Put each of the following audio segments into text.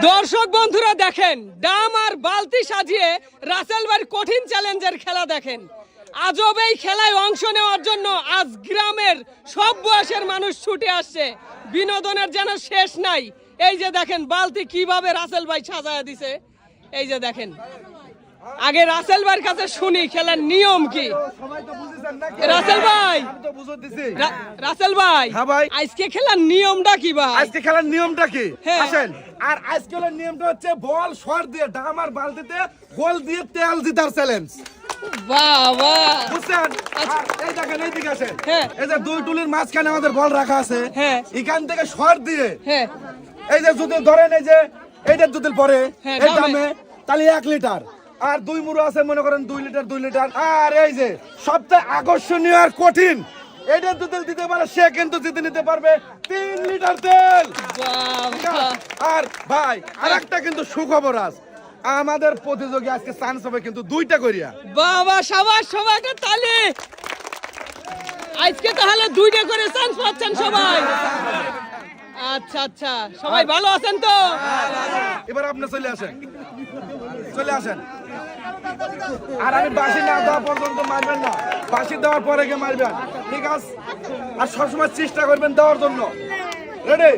দর্শক বন্ধুরা দেখেন, ডাম আর বালতি সাজিয়ে রাসেল ভাইয়ের কঠিন চ্যালেঞ্জের খেলা দেখেন। আজব এই খেলায় অংশ নেওয়ার জন্য আজ গ্রামের সব বয়সের মানুষ ছুটে আসছে। বিনোদনের যেন শেষ নাই। এই যে দেখেন বালতি কিভাবে রাসেল ভাই সাজায় দিছে। এই যে দেখেন, আগে রাসেল ভাইয়ের কাছে শুনি খেলার নিয়ম কি। রাসেল ভাই, রাসেল ভাই, হ্যাঁ ভাই, আজকে খেলার নিয়মটা কি ভাই? আজকে খেলার নিয়মটা কি হ্যাঁ। আসেন। আর আজকে খেলার নিয়মটা হচ্ছে বল শট দিয়ে ডাম আর বালতিতে গোল দিয়ে তেল জিতার চ্যালেঞ্জ। বাবা, বুঝছেন? আর এই দেখেন এইদিকে আসেন, হ্যাঁ। এই যে দুই টুলির মাঝখানে আমাদের বল রাখা আছে, হ্যাঁ। এখান থেকে শট দিয়ে, হ্যাঁ, এই যে যদি ধরেন এই যে এইটার যদি পরে হ্যাঁ, এই ডামে। দামে তাহলে 1 লিটার, আর 2 মুড়ো আছে মনে করেন 2 লিটার 2 লিটার। আর এই যে সবচেয়ে আকর্ষণীয় আর কঠিন, এটা যদি দিতে পারে সে কিন্তু জিতে নিতে পারবে 3 লিটার তেল। বাবা, আর ভাই আরেকটা কিন্তু সুখবর আছে, আমাদের প্রতিযোগী আজকে চান্স হবে কিন্তু 2টা করিয়া। বাবা, সবার সবাইকে তালি। আজকে তাহলে 2টা করে চান্স পাচ্ছেন সবাই। আচ্ছা আচ্ছা, সবাই ভালো আছেন তো? এবার আপনি চলে আসেন, চলে আসেন। আর আমি বাঁশি না দেওয়া পর্যন্ত মারবেন না, বাঁশি দেওয়ার পরে গিয়ে মারবেন, ঠিক আছে? আর সবসময় চেষ্টা করবেন দেওয়ার জন্য। রেডি?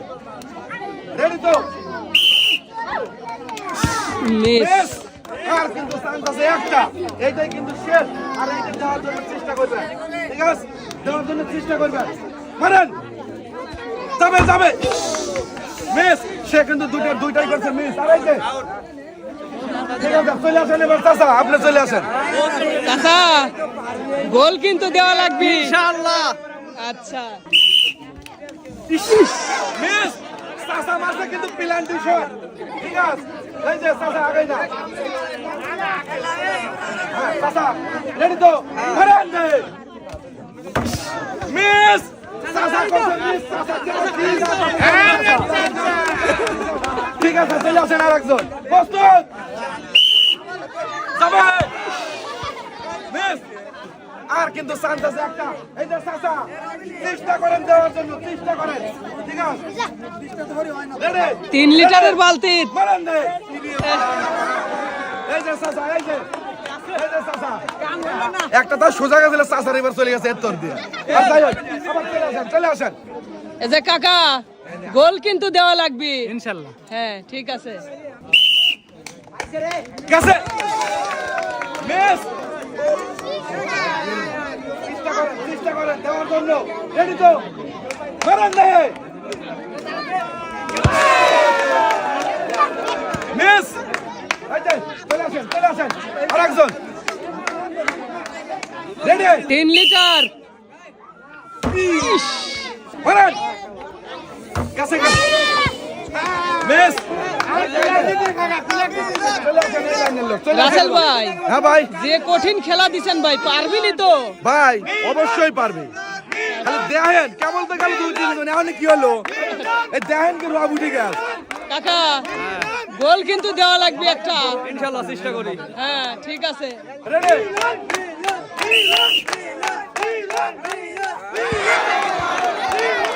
রেডি তো? মিস। বেশ। আর কিন্তু চান্স আছে একটা, এইটাই কিন্তু শেষ। আর এইটা দেওয়ার জন্য চেষ্টা করবেন, ঠিক আছে? দেওয়ার জন্য চেষ্টা করবেন, মারেন। যাবে যাবে, মিস। সে কিন্তু দুইটাই করছে মিস। আর এই যে ঠিক আছে, চলে আসেন এবার চাচা, আপনি চলে আসেন। চাচা, গোল কিন্তু দেওয়া লাগবে ইনশাআল্লাহ। আচ্ছা, মিস। চাচা মারছে কিন্তু পেনাল্টি শট, ঠিক আছে? এই যে চাচা আগে না, হ্যাঁ চাচা রেডি তো? মারেন দে। মিস। চাচা করছে মিস, চাচা ঠিক আছে, চলে আসেন আরেকজন। প্রস্তুত? যাবে। মিস। আর কিন্তু চান্স আছে একটা, এই যে চাচা চেষ্টা করেন দেওয়ার জন্য, চেষ্টা করেন, ঠিক আছে? রেডি? 3 লিটারের বালতি। মারেন দে। এই যে চাচা, এই যে চাচা একটা তো সোজা গেছিল, চাচার এবার চলে গেছে এর দিয়ে। আর যাই হোক, আবার চলে আসেন, চলে আসেন। এই যে কাকা, গোল কিন্তু দেওয়া লাগবে ইনশাআল্লাহ। হ্যাঁ, ঠিক আছে। গেছে। মিস। চেষ্টা করেন দেওয়ার জন্য, রেডি তো? মারেন দে। মিস। এই যে চলে আসেন, চলে আসেন আরেকজন। রেডি? 3 লিটার। মারেন। গেছে গেছে। মিস। রাসেল ভাই, হ্যাঁ ভাই, যে কঠিন খেলা দিছেন ভাই, পারবিনি তো? ভাই অবশ্যই পারবে। খালি দেখেন কেমন তো গেল 2-3 জন, এখন কি হলো? এই দেখেন কি রব উঠে গেল। কাকা, গোল কিন্তু দেওয়া লাগবে একটা ইনশাআল্লাহ চেষ্টা করি। হ্যাঁ, ঠিক আছে। রেডি?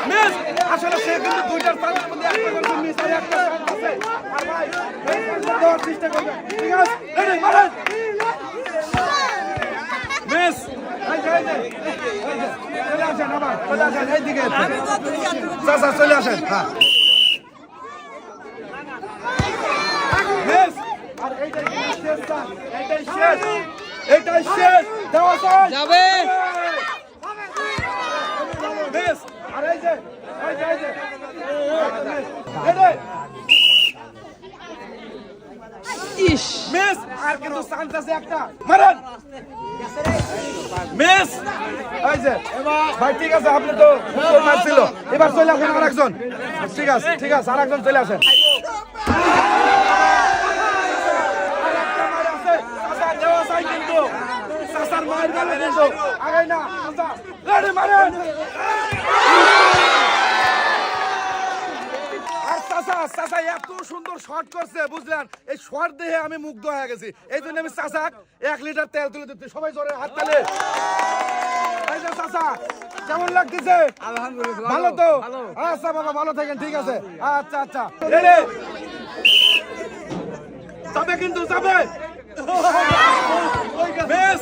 মিস। আসলে সে কিন্তু 2টার চান্সের মধ্যে একটা করছে মিস, আর একটা চান্স আছে। আর ভাই এই চান্সটা দেওয়ার চেষ্টা করবেন, ঠিক আছে? রেডি? মারেন। মিস। এই যে চলে আসেন, আবার চলে আসেন এইদিকে, চাচা চলে আসেন। হ্যাঁ, মিস। আর এইটাই কিন্তু শেষ চান্স, এইটাই শেষ, এইটাই শেষ। দেওয়া চান্স যাবে। মিস। আর এই যে রেডি? ইস, মিস। আর কিন্তু চান্স আছে একটা, মারেন। মিস। এই যে ভাই, ঠিক আছে, আপনি তো সুন্দর মারছিল। এবার চলে আসেন আরেকজন, ঠিক আছে, ঠিক আছে, আরেকজন চলে আসেন। আরেকটা মার আছে, চাচা দেওয়া চাই কিন্তু, চাচার মার গেল কিন্তু, আগে না চাচা। রেডি? মারেন। আর চাচা এত সুন্দর শট করছে, বুঝলেন? এই শট দেখে আমি মুগ্ধ হয়ে গেছি। এই জন্য আমি চাচা 1 লিটার তেল তুলে দিতে, সবাই জোরে হাত তালে। এই যে চাচা, কেমন লাগতেছে? আলহামদুলিল্লাহ, ভালো তো? ভালো। আচ্ছা বাবা, ভালো থাকেন, ঠিক আছে। আচ্ছা আচ্ছা, রেডি? যাবে কিন্তু যাবে বেশ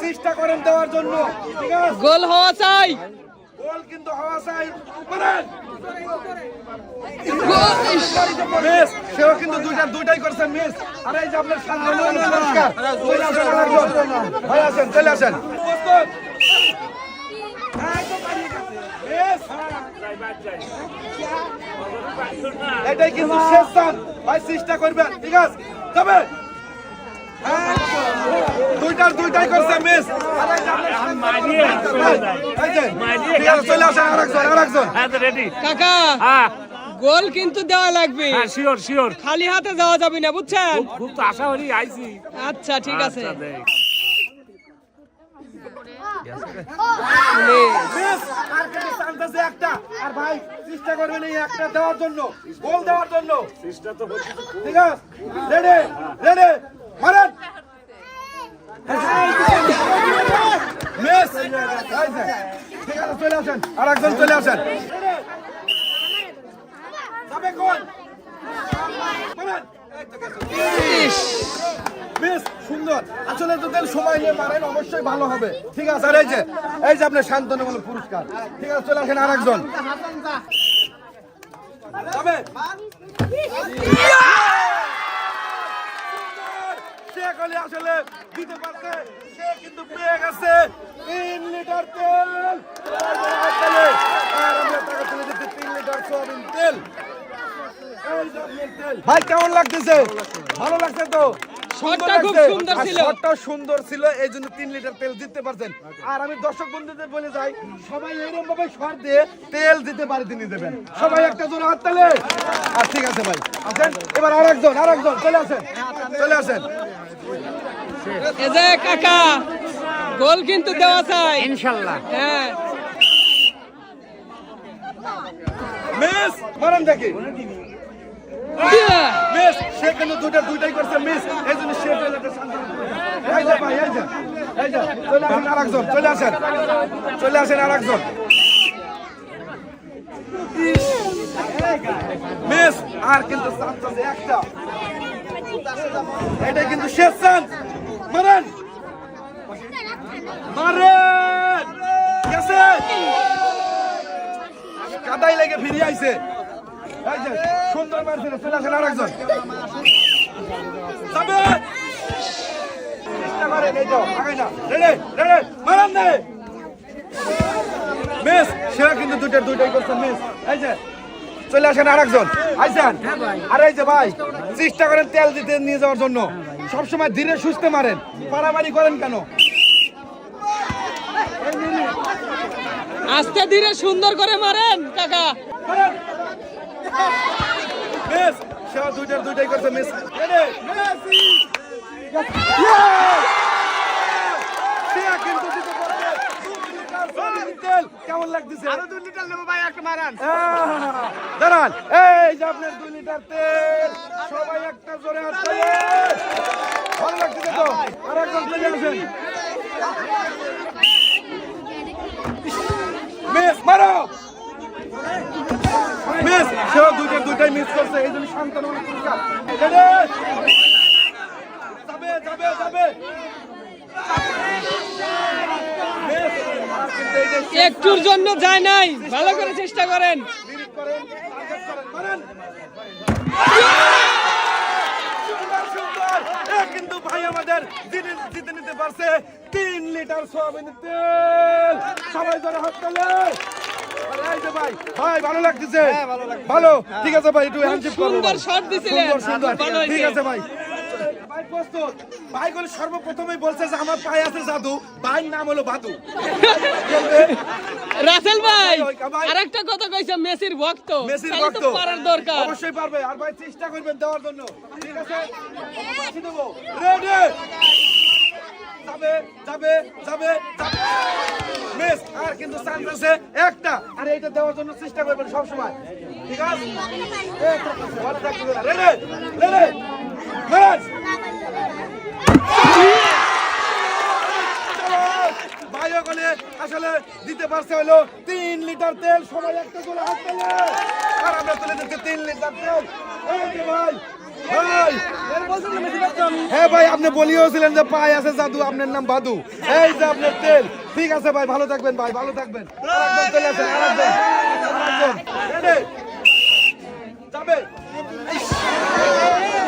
চেষ্টা করেন দেওয়ার জন্য ঠিক আছে গোল হওয়া চাই। গোল কিন্তু হওয়া চাই করেন মিস সেও কিন্তু দুইটাই করছে মিস আর এই যে আপনার সামনে পুরস্কার চলে আসেন আরেকজন ভাই আসেন চলে আসেন প্রস্তুত মিস এটাই কিন্তু শেষ চান ভাই চেষ্টা করবেন ঠিক আছে যাবে দুইটাই করছে মিস চলে আসেন আরেকজন কাকা গোল কিন্তু দেওয়া লাগবে, শিওর শিওর, খালি হাতে যাওয়া যাবে না বুঝছেন। খুব তো আশা করি আইছি। আচ্ছা ঠিক আছে। মিস আর কিন্তু চান্স একটা আর ভাই চেষ্টা করবেন এই একটা দেওয়ার জন্য গোল দেওয়ার জন্য চেষ্টা তো হচ্ছে ঠিক আছে রেডি রেডি মারেন মিস ঠিক আছে চলে আসেন আরেকজন চলে আসেন যাবে কোন মারেন বেশ সুন্দর আসলে যদি সময় নিয়ে মারেন অবশ্যই ভালো হবে ঠিক আছে আর এই যে আপনার শান্তনুমূলক পুরস্কার ঠিক আছে চলে আসেন আরেকজন যাবে সে কলি আসলে দিতে পারছে সে কিন্তু পেয়ে গেছে 3 লিটার তেল আর আমরা টাকা তুলে দিতে 3 লিটার সয়াবিন তেল ভাই কেমন লাগতেছে ভালো লাগছে তো শটটা খুব সুন্দর ছিল, শটটা সুন্দর ছিল এই জন্য 3 লিটার তেল দিতে পারছেন আর আমি দর্শক বন্ধুদের বলে যাই সবাই এরকম ভাবে শট দিয়ে তেল দিতে পারে তিনি দেবেন সবাই একটা জোরে হাত তালে আর ঠিক আছে ভাই আসেন এবার আরেকজন চলে আসেন এই যে কাকা গোল কিন্তু দেওয়া চাই ইনশাআল্লাহ। হ্যাঁ মিস মারান দেখি মিস সে কিন্তু দুইটাই করছে মিস এই জন্য সে এই যে ভাই এই যে চলে আসেন আরেকজন চলে আসেন আরেকজন মিস আর কিন্তু চান্স আছে একটা এটা কিন্তু শেষ চান্স মারেন গেছে কাদাই লেগে ফিরে আইছে এই যে সুন্দর মারছিল চলে আসেন আরেকজন যাবে চেষ্টা করেন এই যাও আগে না রেডি মারান দে মিস সে কিন্তু দুইটাই করছে মিস এই যে চলে আসেন আরেকজন আইছেন আর এই যে ভাই চেষ্টা করেন তেল দিতে নিয়ে যাওয়ার জন্য সবসময় ধীরে সুস্থে মারেন পারামারি করেন কেন আস্তে ধীরে সুন্দর করে মারেন কাকা। মিস সে দুইটাই করছে মিস কিন্তু দিতে পারছে 2 লিটার সয়াবিন তেল কেমন লাগতেছে আরো 2 লিটার নেব ভাই একটা মারান দাঁড়ান এই যে আপনার 2 লিটার তেল সবাই একটা জোরে হাত তালি ভালো লাগতেছে তো আরেকজন চলে আসেন মিস মারো মিস সেও দুইটাই মিস করছে এই জন্য শান্তনুমূলক পুরস্কার যাবে একটুর জন্য যায় নাই, ভালো করে চেষ্টা করেন। কিন্তু ভাই আমাদের জিতে নিতে পারছে 3 লিটার সয়াবিন তেল সবাই ধরে হাত তালে ভাই ভালো লাগতেছে ভালো ঠিক আছে ভাই একটু হ্যান্ডশেক করো সুন্দর শট দিছিলেন, সুন্দর ভালো হয়েছে। ঠিক আছে ভাই ভাই প্রস্তুত ভাই বলে সর্বপ্রথমেই বলছে যে আমার পায়ে আছে জাদু ভাইয়ের নাম হলো বাদু রাসেল ভাই আরেকটা কথা কইছে মেসির ভক্ত, মেসির তাহলে ভক্ত তো পারার দরকার। অবশ্যই পারবে আর ভাই চেষ্টা করবেন দেওয়ার জন্য ঠিক আছে পাশে দেব রেডি যাবে মিস আর কিন্তু চান্স আছে একটা আর এইটা দেওয়ার জন্য চেষ্টা করবেন সব সময় ঠিক আছে ভালো থাকতে রেডি ভাইও বলে আসলে দিতে পারছে হলো 3 লিটার তেল সবাই একটা করে হাত তোলে আর আমরা তুলে দিচ্ছি 3 লিটার তেল এই যে ভাই ভাই হ্যাঁ ভাই আপনি বলিয়েছিলেন যে পায়ে আছে জাদু, আপনার নাম বাদু। এই যে আপনার তেল। ঠিক আছে ভাই, ভালো থাকবেন ভাই, ভালো থাকবেন। আরেকজন চলে আসেন, আরেকজন। রেডি? যাবে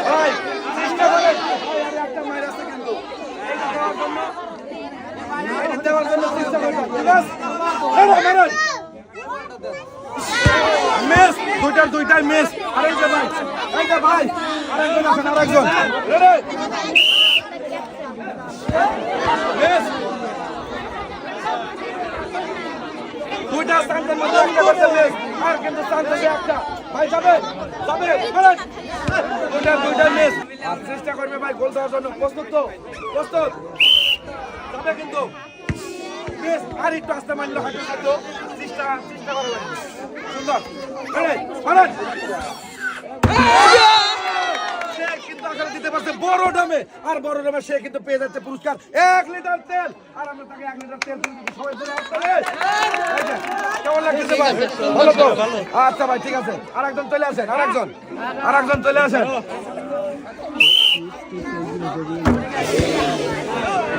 ভাই, চেষ্টা করেন। ভাই, আরে একটা মাইর আছে কিন্তু। এইটা দেওয়ার জন্য চেষ্টা করবেন। ঠিক আছে? মারেন। মিস, দুইটাই মিস। আরেকজন ভাই, এইটা ভাই, আরেকজন আছেন, আরেকজন। রেডি? মিস। দুইটা স্টান্টের মধ্যে একটা করতে মিস। আর কিন্তু স্টান্ট থেকে একটা। ভাই যাবে, যাবে, মারেন। দুইটাই মিস। আর চেষ্টা করবে ভাই গোল দেওয়ার জন্য। প্রস্তুত তো? প্রস্তুত? যাবে কিন্তু। মিস। আর একটু আস্তে মারলে হয়তো হয়তো চেষ্টা করা লাগবে। সুন্দর। রেডি? মারেন। সে কিন্তু আসলে দিতে পারছে বড় দামে, আর বড় দামে সে কিন্তু পেয়ে যাচ্ছে পুরস্কার 1 লিটার তেল। আর আমরা তাকে 1 লিটার তেল দিতে সবাই ধরে আসলে কেমন লাগছে ভাই? ভালো তো? আচ্ছা ভাই, ঠিক আছে। আরেকজন চলে আসেন, আরেকজন চলে আসেন।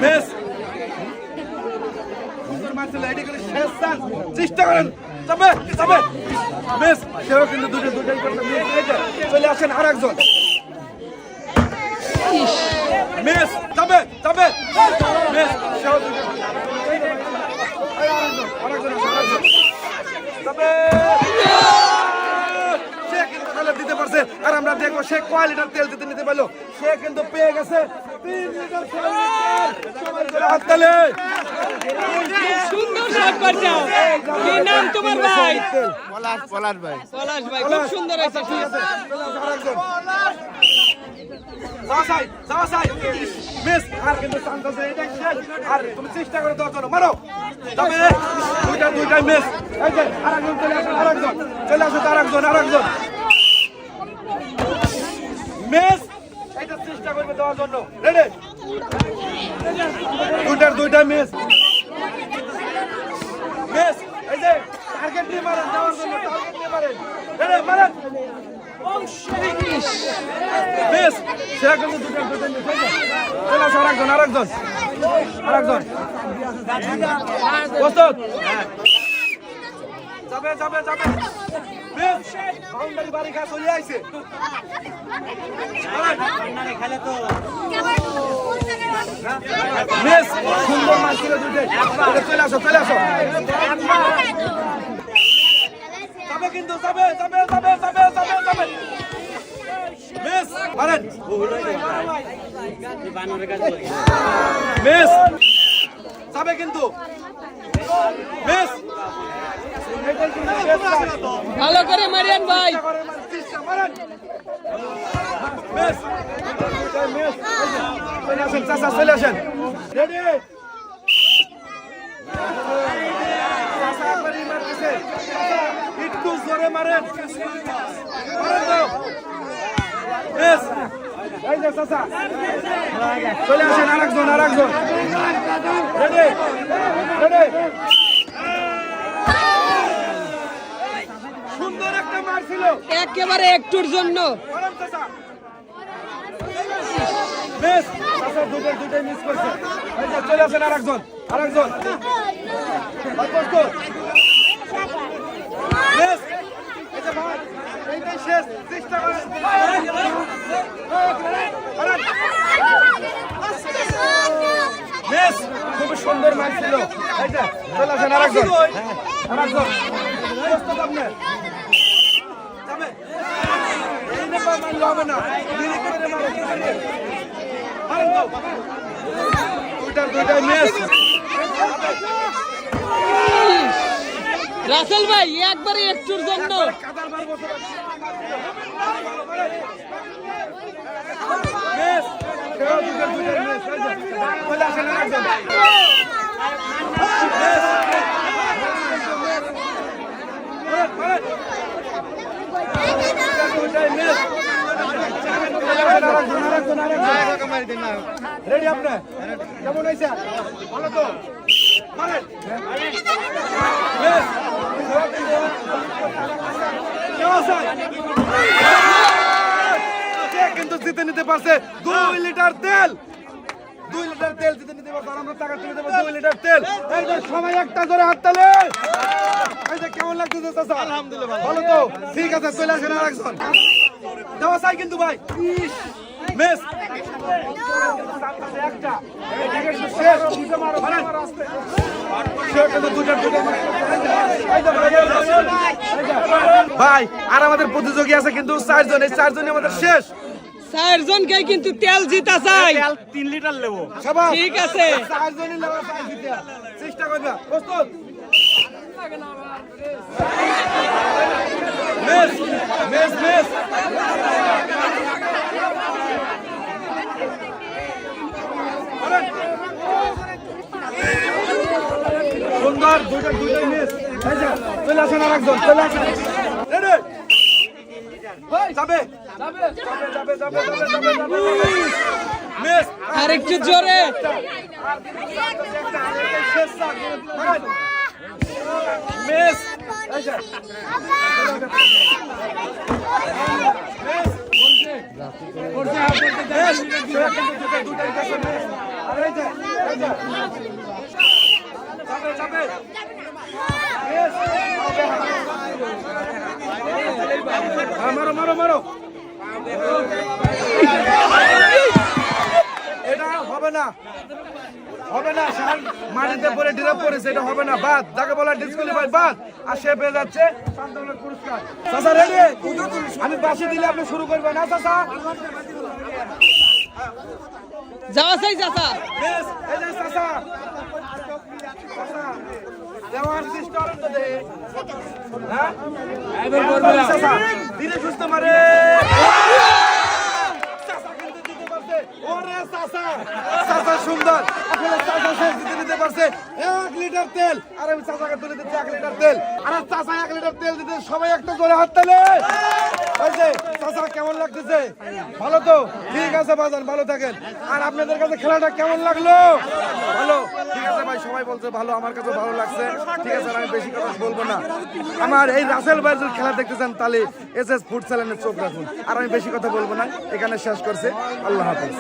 বেশ চেষ্টা করেন, যাবে যাবে। বেশ সেও কিন্তু দুটাই করতে চলে আসেন। আরেকজন মিস, যাবে যাবে। মিস, সেও আরেকজন যাবে। সে কিন্তু তাহলে দিতে পারছে। আর আমরা দেখবো সে কয় লিটার তেল দিতে নিতে পারলো। সে কিন্তু পেয়ে গেছে 3 লিটার তেল। সবাই করে হাততালি। সুন্দর শট করছো। কি নাম তোমার ভাই? পলাশ ভাই। পলাশ ভাই, খুব সুন্দর হয়েছে। ঠিক আছে, চলে আসো আরেকজন। যাওয়া সাই। মিস, আর কিন্তু চান্স আছে। এটা শেষ। আর তুমি চেষ্টা করে দেওয়ার জন্য মারো। তবে দুইটাই মিস। এই যে আরেকজন চলে আসেন, আরেকজন মিস। এটা চেষ্টা করবে দেওয়ার জন্য। রেডি? দুইটাই মিস। মিস, এই যে টার্গেট দিয়ে মারেন দেওয়ার জন্য, টার্গেট দিয়ে মারেন। রেডি? মারেন। মিস, সে কিন্তু দুইটাই মিস। চলে আসো আরেকজন। প্রস্তুত? যাবে। মিস, বাউন্ডারি বাড়ি খা চলে আইছে। মিস, সুন্দর মাছ ছিল দুইটাই। চলে আসো। যাবে কিন্তু, যাবে। মিস, মারেন। মিস, যাবে কিন্তু। মিস, ভালো করে মারিয়ান ভাই। মারেন। মিস, চলে আসেন চাচা, চলে আসেন। রেডি? চাচা একবারই মারতেছে। একটু জোরে মারেন তো। মিস, এই যে চাচা চলে আসেন। আরেকজন। রেডি? সুন্দর একটা মার ছিল, একেবারে একটুর জন্য। মিস, চাচা দুটাই মিস করছে। এই যে চলে আসেন আরেকজন। মিস, এই যে ভাই, এইটাই শেষ। চেষ্টা করেন। মিস, খুব সুন্দর মার ছিল। এই যে চলে আসেন আরেকজন। প্রস্তুত আপনি? যাবে। এই নাম্বার মারলে হবে না। ধীরে করে মারেন তো। দুইটাই মিস। রাসেল ভাই একবারে একটুর জন্য। মিস, দুইটাই মিস। চলে আসেন আরেকজন। রেডি আপনি? কেমন হয়েছে? ভালো তো? মারেন। মিস, কেমন আছে? নিতে পারছে 2 লিটার তেল। 2 লিটার তেল জিতে নিতে পারছে। আর আমরা টাকা তুলে দেবো 2 লিটার তেল। এই যে সবাই একটা জোরে হাততালি। এই যে কেমন লাগতেছে চাচা? আলহামদুলিল্লাহ ভালো তো। ঠিক আছে, চলে আসেন আরেকজন। দেওয়া চাই কিন্তু ভাই। মিস একটা শেষ দুটো মারো আস্তে। ভাই আর আমাদের প্রতিযোগী আছে কিন্তু 4 জন। এই 4 জনই আমাদের শেষ। 4 জনকে কিন্তু তেল জিতা চাই। 3 লিটার নেবো। শাবাশ। ঠিক আছে। 4 জনই নেওয়া চাই জিতে। চেষ্টা করবে। প্রস্তুত? Miss miss miss. সুন্দর দুইটাই মিস। এই যে চলে আসেন আরেকজন। চলে আসেন। রেডি? যাবে যাবে যাবে যাবে যাবে যাবে যাবে। মিস। আর একটু জোরে। মিস। এই যে মারো মারো মারো। এটা হবে না, হবে না। শান মাটিতে পড়ে ডিরাপ করেছে, এটা হবে না। বাদ, যাকে বলা ডিসকুয়ালিফাই বাদ। আর সে পেয়ে যাচ্ছে শান্তনুর পুরস্কার। চাচা রেডি? আমি বাঁশি দিলে আপনি শুরু করবেন না চাচা? যাওয়া চাই চাচা। বেশ, এই যে চাচা। চাচা, দেওয়ার চেষ্টা করেন তো দেখি। হ্যাঁ? চাচা, ধীরে সুস্থে মারে। চাচা কিন্তু দিতে পারছে। ওরে চাচা, চাচা সুন্দর। আসলে চাচা সে জিতে নিতে পারছে 1 লিটার তেল। আর আমি চাচাকে তুলে দিচ্ছি 1 লিটার তেল। আর চাচা 1 লিটার তেল দিতে সবাই একটা করে হাত তালে। এই যে চাচা কেমন লাগতেছে? ভালো তো? ঠিক আছে বাজান, ভালো থাকেন। আর আপনাদের কাছে খেলাটা কেমন লাগলো? ভালো। ঠিক আছে ভাই, সবাই বলছে ভালো, আমার কাছে ভালো লাগছে। ঠিক আছে, আর আমি বেশি কথা বলবো না। আমার এই রাসেল ভাইয়ের যদি খেলা দেখতে চান তাহলে এসএস ফুড চ্যানেলে চোখ রাখুন। আর আমি বেশি কথা বলবো না, এখানে শেষ করছে। আল্লাহ হাফেজ।